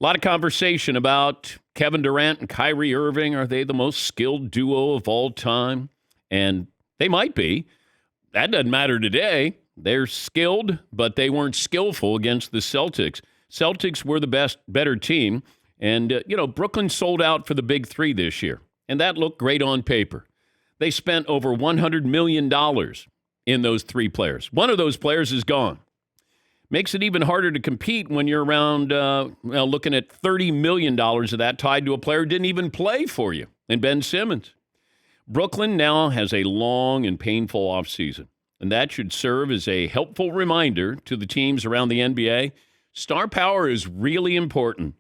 A lot of conversation about Kevin Durant and Kyrie Irving. Are they the most skilled duo of all time? And they might be. That doesn't matter today. They're skilled, but they weren't skillful against the Celtics. Celtics were the better team. And, Brooklyn sold out for the big three this year. And that looked great on paper. They spent over $100 million in those three players. One of those players is gone. Makes it even harder to compete when you're around looking at $30 million of that tied to a player who didn't even play for you, and Ben Simmons. Brooklyn now has a long and painful offseason, and that should serve as a helpful reminder to the teams around the NBA. Star power is really important,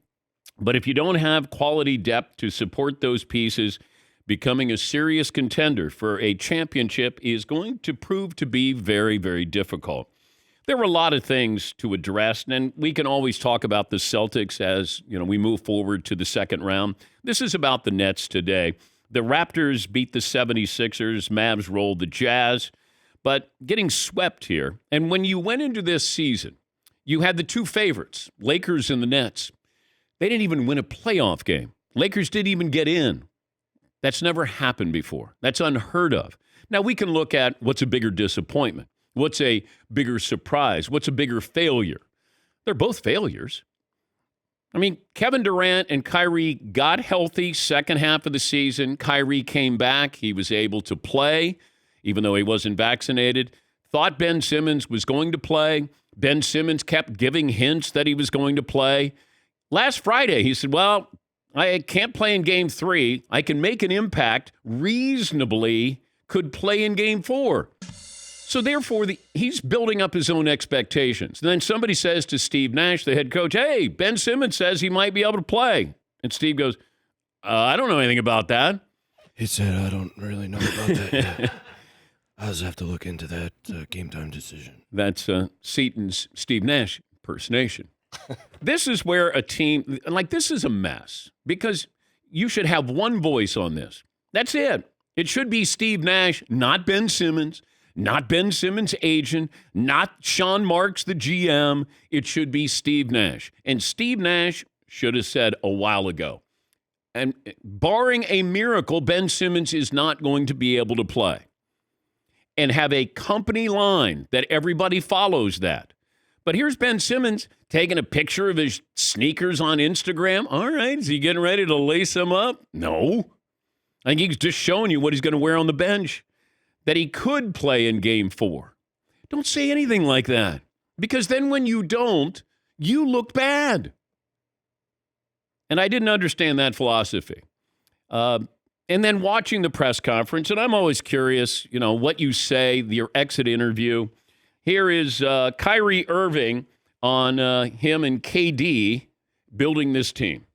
but if you don't have quality depth to support those pieces, becoming a serious contender for a championship is going to prove to be very, very difficult. There were a lot of things to address, and we can always talk about the Celtics as we move forward to the second round. This is about the Nets today. The Raptors beat the 76ers. Mavs rolled the Jazz, but getting swept here. And when you went into this season, you had the two favorites, Lakers and the Nets. They didn't even win a playoff game. Lakers didn't even get in. That's never happened before. That's unheard of. Now, we can look at what's a bigger disappointment. What's a bigger surprise? What's a bigger failure? They're both failures. I mean, Kevin Durant and Kyrie got healthy second half of the season. Kyrie came back. He was able to play, even though he wasn't vaccinated. Thought Ben Simmons was going to play. Ben Simmons kept giving hints that he was going to play. Last Friday, he said, well, I can't play in Game 3. I can make an impact, reasonably could play in Game 4. So therefore, he's building up his own expectations. And then somebody says to Steve Nash, the head coach, hey, Ben Simmons says he might be able to play. And Steve goes, I don't know anything about that. He said, I don't really know about that yet. I'll just have to look into that game time decision. That's Seton's Steve Nash impersonation. This is where a team, this is a mess. Because you should have one voice on this. That's it. It should be Steve Nash, not Ben Simmons. Not Ben Simmons' agent, not Sean Marks, the GM. It should be Steve Nash. And Steve Nash should have said a while ago, and barring a miracle, Ben Simmons is not going to be able to play. And have a company line that everybody follows that. But here's Ben Simmons taking a picture of his sneakers on Instagram. All right, is he getting ready to lace them up? No. I think he's just showing you what he's going to wear on the bench. That he could play in Game 4. Don't say anything like that. Because then when you don't, you look bad. And I didn't understand that philosophy. And then watching the press conference, and I'm always curious, what you say, your exit interview. Here is Kyrie Irving on him and KD building this team.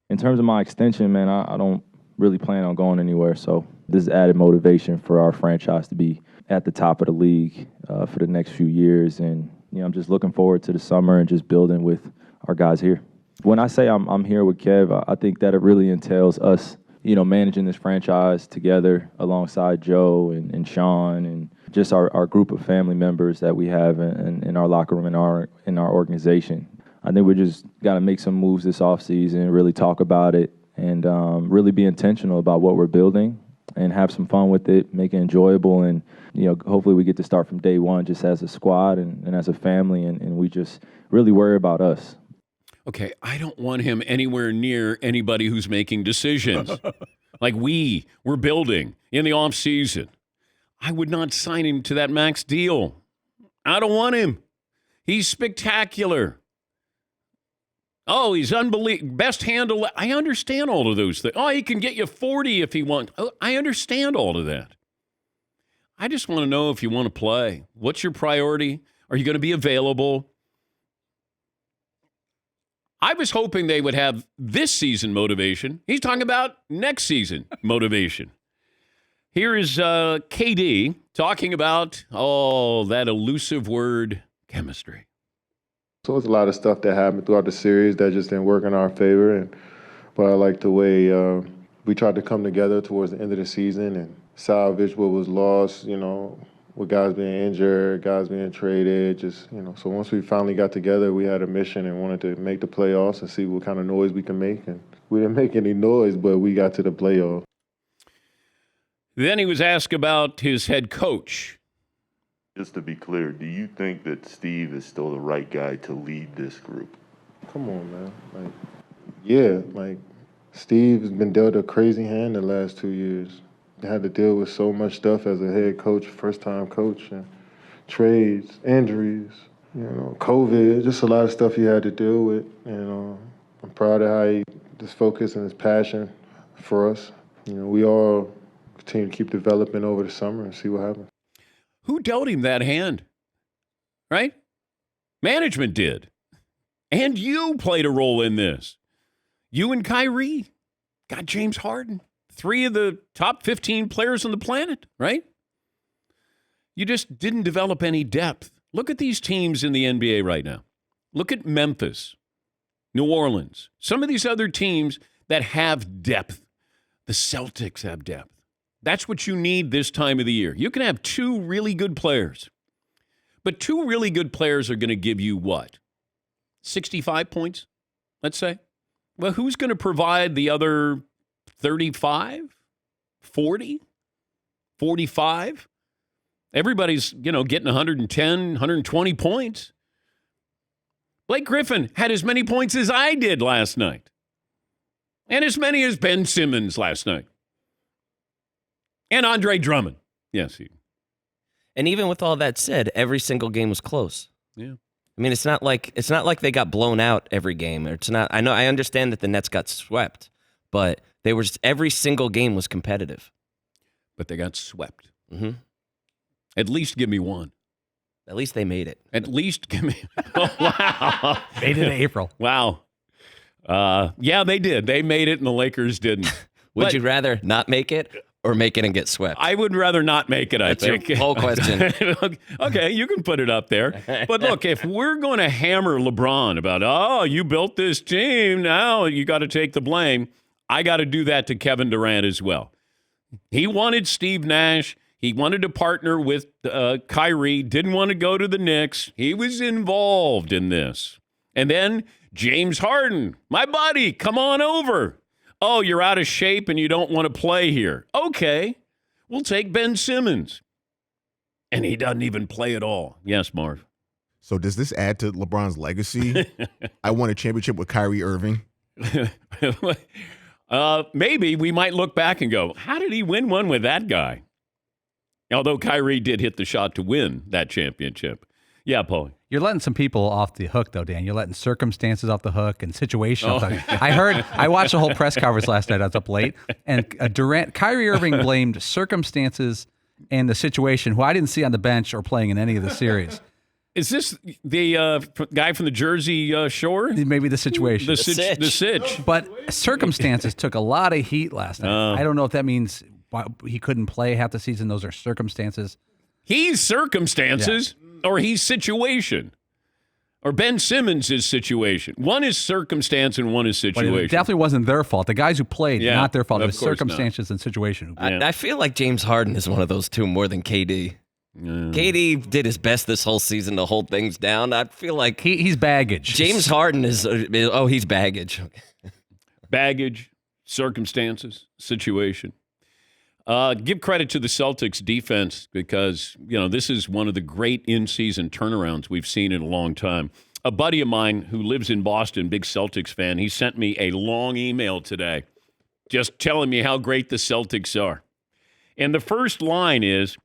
In terms of my extension, man, I don't really plan on going anywhere, so this is added motivation for our franchise to be at the top of the league for the next few years. And, I'm just looking forward to the summer and just building with our guys here. When I say I'm here with Kev, I think that it really entails us, managing this franchise together alongside Joe and Sean and just our group of family members that we have in our locker room, in our organization. I think we just got to make some moves this offseason, really talk about it, and really be intentional about what we're building and have some fun with it, make it enjoyable, and hopefully we get to start from day one just as a squad and as a family, and we just really worry about us. Okay, I don't want him anywhere near anybody who's making decisions. We're building in the offseason. I would not sign him to that max deal. I don't want him. He's spectacular. Oh, he's unbelievable. Best handle. I understand all of those things. Oh, he can get you 40 if he wants. Oh, I understand all of that. I just want to know if you want to play. What's your priority? Are you going to be available? I was hoping they would have this season motivation. He's talking about next season motivation. Here is KD talking about, that elusive word, chemistry. So it's a lot of stuff that happened throughout the series that just didn't work in our favor. But I like the way we tried to come together towards the end of the season and salvage what was lost, with guys being injured, guys being traded, so once we finally got together, we had a mission and wanted to make the playoffs and see what kind of noise we can make. And we didn't make any noise, but we got to the playoffs. Then he was asked about his head coach. Just to be clear, do you think that Steve is still the right guy to lead this group? Come on, man. Steve has been dealt a crazy hand the last 2 years. Had to deal with so much stuff as a head coach, first-time coach, and trades, injuries, COVID, just a lot of stuff he had to deal with. And I'm proud of how he just focused and his passion for us. We all continue to keep developing over the summer and see what happens. Who dealt him that hand? Right? Management did. And you played a role in this. You and Kyrie got James Harden, 3 of the top 15 players on the planet, right? You just didn't develop any depth. Look at these teams in the NBA right now. Look at Memphis, New Orleans, some of these other teams that have depth. The Celtics have depth. That's what you need this time of the year. You can have 2 really good players, but 2 really good players are going to give you what? 65 points, let's say? Well, who's going to provide the other 35, 40, 45? Everybody's, getting 110, 120 points. Blake Griffin had as many points as I did last night. And as many as Ben Simmons last night. And Andre Drummond. Yes. And even with all that said, every single game was close. Yeah. I mean, it's not like they got blown out every game. It's not. I understand that the Nets got swept, but they were every single game was competitive. But they got swept. Mm-hmm. At least give me one. At least they made it. At least give me. Oh, wow. Made it in April. Wow. Yeah, they did. They made it, and the Lakers didn't. Would you rather not make it or make it and get swept? I would rather not make it, I think. That's your whole question. Okay, you can put it up there. But look, if we're going to hammer LeBron about, you built this team, now you got to take the blame, I got to do that to Kevin Durant as well. He wanted Steve Nash. He wanted to partner with Kyrie, didn't want to go to the Knicks. He was involved in this. And then James Harden, my buddy, come on over. Oh, you're out of shape and you don't want to play here. Okay, we'll take Ben Simmons. And he doesn't even play at all. Yes, Marv. So does this add to LeBron's legacy? I won a championship with Kyrie Irving. Maybe we might look back and go, how did he win one with that guy? Although Kyrie did hit the shot to win that championship. Yeah, Paul. You're letting some people off the hook, though, Dan. You're letting circumstances off the hook and situation off the hook. I watched the whole press conference last night. I was up late. And Kyrie Irving blamed circumstances and the situation, who I didn't see on the bench or playing in any of the series. Is this the guy from the Jersey Shore? Maybe the situation. The sitch. But circumstances took a lot of heat last night. I don't know if that means he couldn't play half the season. Those are circumstances. He's circumstances, or he's situation. Or Ben Simmons is situation. One is circumstance and one is situation. But it definitely wasn't their fault. The guys who played, not their fault. It was circumstances and situation. I feel like James Harden is one of those two more than KD. KD did his best this whole season to hold things down. I feel like he's baggage. James Harden is he's baggage. Baggage, circumstances, situation. Give credit to the Celtics defense because, this is one of the great in-season turnarounds we've seen in a long time. A buddy of mine who lives in Boston, big Celtics fan, he sent me a long email today just telling me how great the Celtics are. And the first line is,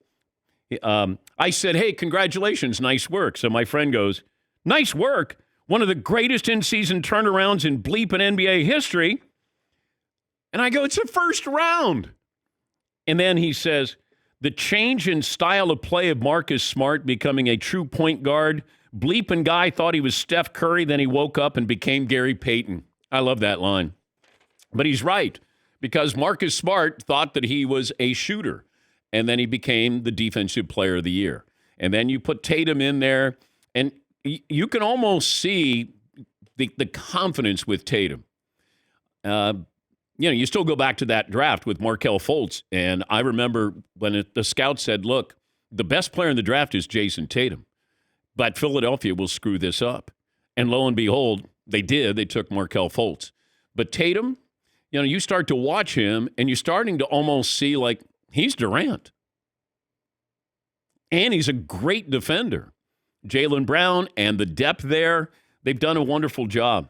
I said, hey, congratulations, nice work. So my friend goes, nice work? One of the greatest in-season turnarounds in bleeping NBA history. And I go, it's the first round. And then he says, the change in style of play of Marcus Smart becoming a true point guard. Bleeping guy thought he was Steph Curry, then he woke up and became Gary Payton. I love that line. But he's right, because Marcus Smart thought that he was a shooter, and then he became the defensive player of the year. And then you put Tatum in there, and you can almost see the confidence with Tatum. You still go back to that draft with Markelle Fultz, and I remember when the scout said, look, the best player in the draft is Jason Tatum. But Philadelphia will screw this up. And lo and behold, they did. They took Markelle Fultz. But Tatum, you start to watch him, and you're starting to almost see like he's Durant. And he's a great defender. Jaylen Brown and the depth there, they've done a wonderful job.